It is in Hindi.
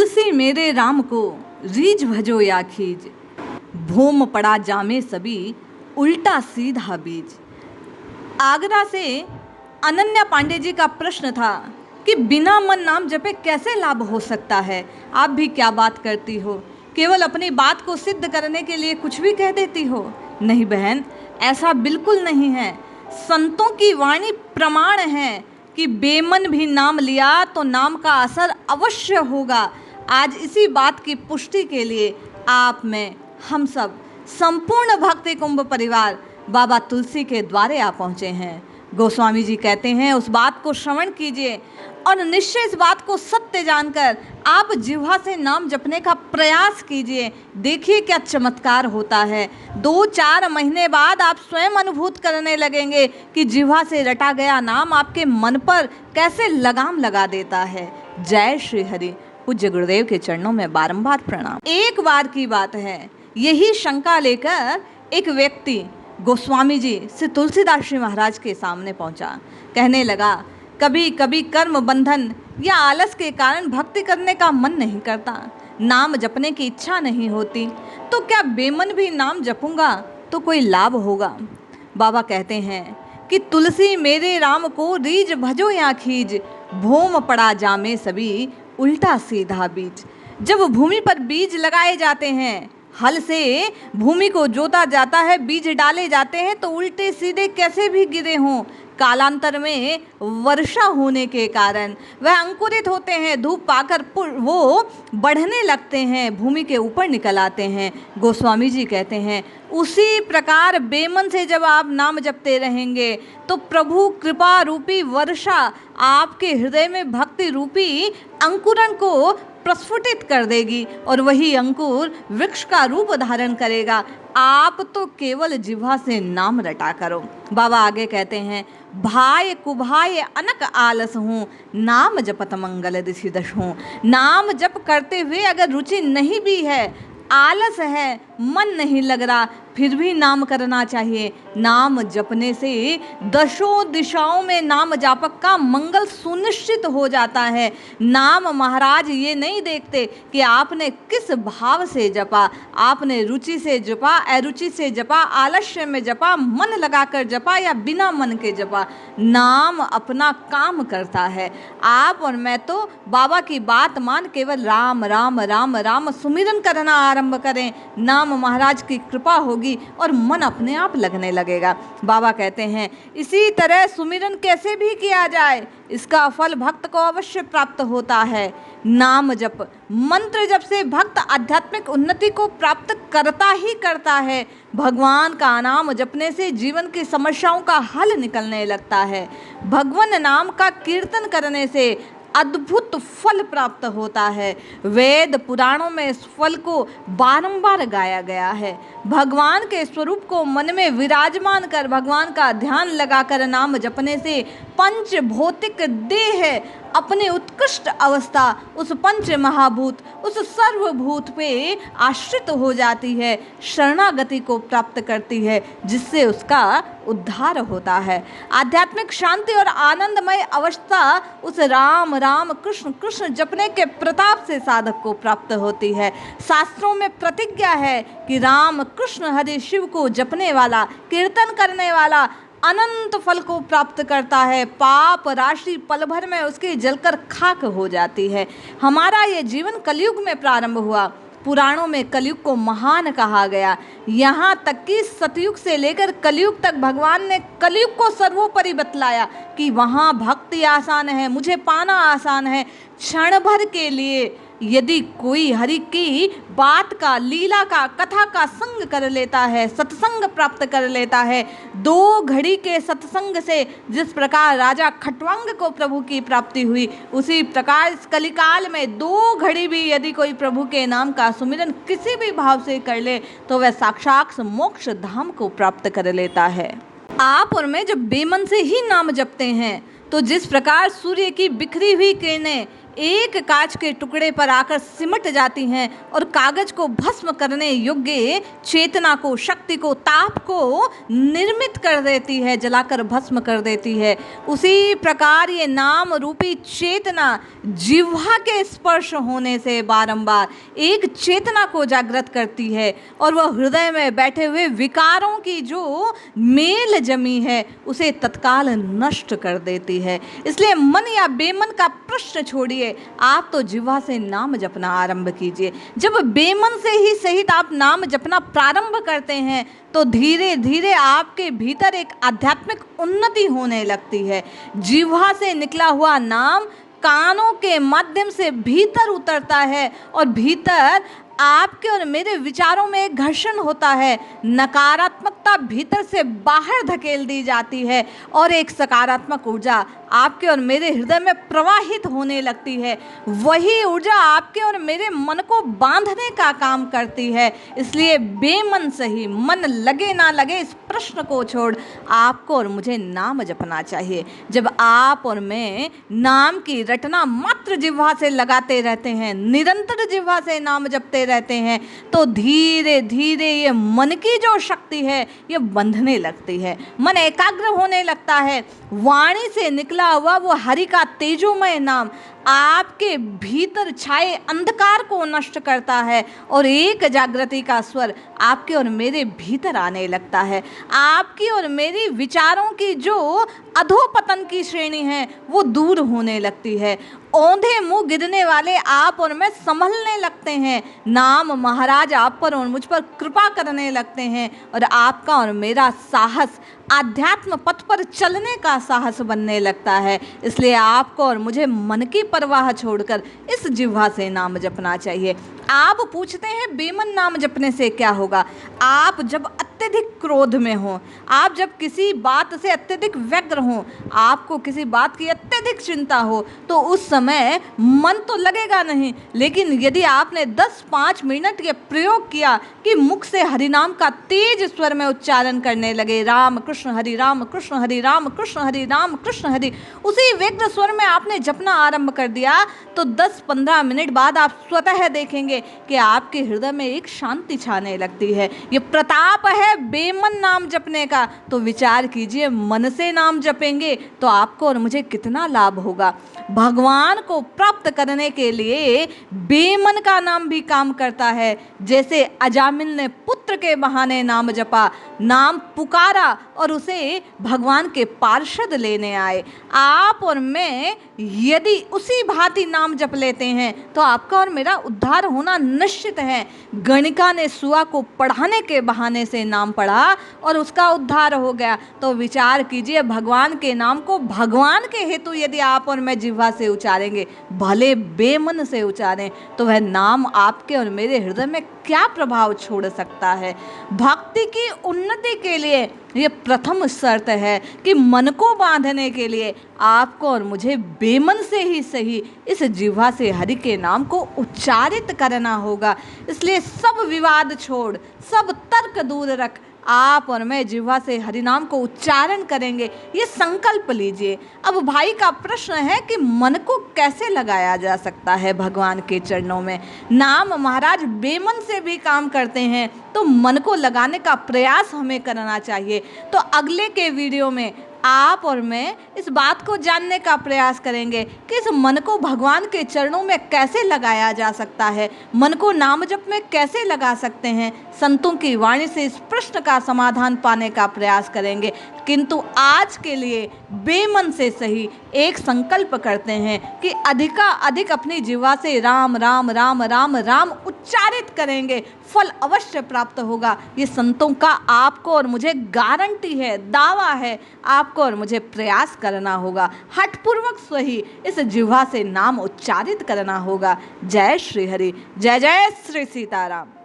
तुलसी मेरे राम को रीझ भजो या खीज, भूम पड़ा जामे सभी उल्टा सीधा बीज। आगरा से अनन्या पांडे जी का प्रश्न था कि बिना मन नाम जपे कैसे लाभ हो सकता है। आप भी क्या बात करती हो, केवल अपनी बात को सिद्ध करने के लिए कुछ भी कह देती हो। नहीं बहन, ऐसा बिल्कुल नहीं है। संतों की वाणी प्रमाण है कि बेमन भी नाम लिया तो नाम का असर अवश्य होगा। आज इसी बात की पुष्टि के लिए आप में हम सब संपूर्ण भक्ति कुंभ परिवार बाबा तुलसी के द्वारे आ पहुँचे हैं। गोस्वामी जी कहते हैं उस बात को श्रवण कीजिए और निश्चय इस बात को सत्य जानकर आप जिह्वा से नाम जपने का प्रयास कीजिए। देखिए क्या चमत्कार होता है। 2-4 महीने बाद आप स्वयं अनुभूत करने लगेंगे कि जिह्वा से रटा गया नाम आपके मन पर कैसे लगाम लगा देता है। जय श्री हरि। पूज्य गुरुदेव के चरणों में बारंबार प्रणाम। एक बार की बात है, यही शंका लेकर एक व्यक्ति गोस्वामी जी श्री तुलसीदास जी महाराज के सामने पहुंचा। कहने लगा, कभी कभी कर्म बंधन या आलस के कारण भक्ति करने का मन नहीं करता, नाम जपने की इच्छा नहीं होती, तो क्या बेमन भी नाम जपूंगा तो कोई लाभ होगा। बाबा कहते हैं कि तुलसी मेरे राम को रीझ भजो या खीज, भूम पड़ा जामे सभी उल्टा सीधा बीज। जब भूमि पर बीज लगाए जाते हैं, हल से भूमि को जोता जाता है, बीज डाले जाते हैं तो उल्टे सीधे कैसे भी गिरे हों, कालांतर में वर्षा होने के कारण वह अंकुरित होते हैं, धूप पाकर वो बढ़ने लगते हैं, भूमि के ऊपर निकल आते हैं। गोस्वामी जी कहते हैं उसी प्रकार बेमन से जब आप नाम जपते रहेंगे तो प्रभु कृपा रूपी वर्षा आपके हृदय में भक्ति रूपी अंकुरन को प्रस्फुटित कर देगी और वही अंकुर वृक्ष का रूप धारण करेगा। आप तो केवल जिह्वा से नाम रटा करो। बाबा आगे कहते हैं, भाय कुभाय अनक आलस हूँ, नाम जपत मंगल दिशि दश हूँ। नाम जप करते हुए अगर रुचि नहीं भी है, आलस है, मन नहीं लग रहा, फिर भी नाम करना चाहिए। नाम जपने से दशों दिशाओं में नाम जापक का मंगल सुनिश्चित हो जाता है। नाम महाराज ये नहीं देखते कि आपने किस भाव से जपा, आपने रुचि से जपा, अरुचि से जपा, आलस्य में जपा, मन लगाकर जपा या बिना मन के जपा। नाम अपना काम करता है। आप और मैं तो बाबा की बात मान केवल राम राम राम राम सुमिरन करना आरंभ करें, नाम महाराज की कृपा होगी और मन अपने आप लगने लगेगा। बाबा कहते हैं इसी तरह सुमिरन कैसे भी किया जाए, इसका फल भक्त को अवश्य प्राप्त होता है। नाम जप मंत्र जप से भक्त आध्यात्मिक उन्नति को प्राप्त करता ही करता है। भगवान का नाम जपने से जीवन की समस्याओं का हल निकलने लगता है। भगवान नाम का कीर्तन करने से अद्भुत फल प्राप्त होता है। वेद पुराणों में इस फल को बारंबार गाया गया है। भगवान के स्वरूप को मन में विराजमान कर भगवान का ध्यान लगाकर नाम जपने से पंच भौतिक देह अपने उत्कृष्ट अवस्था उस पंच महाभूत उस सर्वभूत पे आश्रित हो जाती है, शरणागति को प्राप्त करती है, जिससे उसका उद्धार होता है। आध्यात्मिक शांति और आनंदमय अवस्था उस राम राम कृष्ण कृष्ण जपने के प्रताप से साधक को प्राप्त होती है। शास्त्रों में प्रतिज्ञा है कि राम कृष्ण हरि शिव को जपने वाला, कीर्तन करने वाला अनंत फल को प्राप्त करता है। पाप राशि पल भर में उसकी जलकर खाक हो जाती है। हमारा ये जीवन कलयुग में प्रारंभ हुआ। पुराणों में कलयुग को महान कहा गया। यहाँ तक कि सतयुग से लेकर कलयुग तक भगवान ने कलयुग को सर्वोपरि बतलाया कि वहाँ भक्ति आसान है, मुझे पाना आसान है। क्षण भर के लिए यदि कोई हरि की बात का, लीला का, कथा का संग कर लेता है, सत्संग प्राप्त कर लेता है, 2 घड़ी के सत्संग से जिस प्रकार राजा खट्वांग को प्रभु की प्राप्ति हुई, उसी प्रकार इस कलिकाल में 2 घड़ी भी यदि कोई प्रभु के नाम का सुमिरन किसी भी भाव से कर ले तो वह साक्षात मोक्ष धाम को प्राप्त कर लेता है। आप और मैं जब बेमन से ही नाम जपते हैं तो जिस प्रकार सूर्य की बिखरी हुई किरणें एक कांच के टुकड़े पर आकर सिमट जाती हैं और कागज को भस्म करने योग्य चेतना को, शक्ति को, ताप को निर्मित कर देती है, जलाकर भस्म कर देती है। उसी प्रकार ये नाम रूपी चेतना जिह्वा के स्पर्श होने से बारंबार एक चेतना को जागृत करती है और वह हृदय में बैठे हुए विकारों की जो मेल जमी है उसे तत्काल नष्ट कर देती है। इसलिए मन या बेमन का प्रश्न छोड़िए, आप तो जिह्वा से नाम जपना आरंभ कीजिए। जब बेमन से ही सहित आप नाम जपना प्रारंभ करते हैं तो धीरे धीरे आपके भीतर एक आध्यात्मिक उन्नति होने लगती है। जिह्वा से निकला हुआ नाम कानों के माध्यम से भीतर उतरता है और भीतर आपके और मेरे विचारों में एक घर्षण होता है। नकारात्मकता भीतर से बाहर धकेल दी जाती है और एक सकारात्मक ऊर्जा आपके और मेरे हृदय में प्रवाहित होने लगती है। वही ऊर्जा आपके और मेरे मन को बांधने का काम करती है। इसलिए बेमन सही, मन लगे ना लगे इस प्रश्न को छोड़ आपको और मुझे नाम जपना चाहिए। जब आप और मैं नाम की रटना मात्र जिह्वा से लगाते रहते हैं, निरंतर जिह्वा से नाम जपते रहते हैं, तो धीरे धीरे ये मन की जो शक्ति है ये बंधने लगती है। मन एकाग्र होने लगता है। वाणी से निकला हुआ वो हरि का तेजोमय नाम आपके भीतर छाए अंधकार को नष्ट करता है और एक जागृति का स्वर आपके और मेरे भीतर आने लगता है। आपकी और मेरी विचारों की जो अधोपतन की श्रेणी है वो दूर होने लगती है। औंधे मुंह गिरने वाले आप और मैं संभलने लगते हैं। नाम महाराज आप पर और मुझ पर कृपा करने लगते हैं और आपका और मेरा साहस आध्यात्म पथ पर चलने का साहस बनने लगता है। इसलिए आपको और मुझे मन की परवाह छोड़कर इस जिह्वा से नाम जपना चाहिए। आप पूछते हैं बेमन नाम जपने से क्या होगा? आप जब अत्यधिक क्रोध में हो, आप जब किसी बात से अत्यधिक व्यग्र हो, आपको किसी बात की अत्यधिक चिंता हो, तो उस समय मन तो लगेगा नहीं, लेकिन यदि आपने 10-5 मिनट के प्रयोग किया कि मुख से हरिनाम का तेज स्वर में उच्चारण करने लगे, राम कृष्ण हरि, राम कृष्ण हरि, राम कृष्ण हरि, राम कृष्ण हरि, उसी व्यग्र स्वर में आपने जपना आरंभ कर दिया, तो 10-15 मिनट बाद आप स्वतः देखेंगे कि आपके हृदय में एक शांति छाने लगती है। ये प्रताप है बेमन नाम जपने का। तो विचार कीजिए, मन से नाम जपेंगे तो आपको और मुझे कितना लाभ होगा। भगवान को प्राप्त करने के लिए बेमन का नाम भी काम करता है। जैसे अजामिल ने पुत्र के बहाने नाम जपा, नाम पुकारा और उसे भगवान के पार्षद लेने आए। आप और मैं यदि उसी भांति नाम जप लेते हैं तो आपका और मेरा उद्धार होना निश्चित है। गणिका ने सुआ को पढ़ाने के बहाने से नाम पढ़ा और उसका उद्धार हो गया। तो विचार कीजिए, भगवान के नाम को भगवान के हेतु यदि आप और मैं जिह्वा से उच्चारेंगे, भले बेमन से उच्चारें, तो वह नाम आपके और मेरे हृदय में क्या प्रभाव छोड़ सकता है। भक्ति की उन्नति के लिए ये प्रथम शर्त है कि मन को बांधने के लिए आपको और मुझे बेमन से ही सही इस जिह्वा से हरि के नाम को उच्चारित करना होगा। इसलिए सब विवाद छोड़, सब तर्क दूर रख, आप और मैं जिह्वा से हरिनाम को उच्चारण करेंगे, ये संकल्प लीजिए। अब भाई का प्रश्न है कि मन को कैसे लगाया जा सकता है भगवान के चरणों में। नाम महाराज बेमन से भी काम करते हैं, तो मन को लगाने का प्रयास हमें करना चाहिए। तो अगले के वीडियो में आप और मैं इस बात को जानने का प्रयास करेंगे कि इस मन को भगवान के चरणों में कैसे लगाया जा सकता है, मन को नाम जप में कैसे लगा सकते हैं। संतों की वाणी से इस प्रश्न का समाधान पाने का प्रयास करेंगे। किंतु आज के लिए बेमन से सही एक संकल्प करते हैं कि अधिक अपनी जिह्वा से राम राम राम राम राम उच्चारित करेंगे, फल अवश्य प्राप्त होगा। ये संतों का आपको और मुझे गारंटी है, दावा है। आपको और मुझे प्रयास करना होगा, हठपूर्वक सही इस जिह्वा से नाम उच्चारित करना होगा। जय श्री हरि, जय जय श्री सीताराम।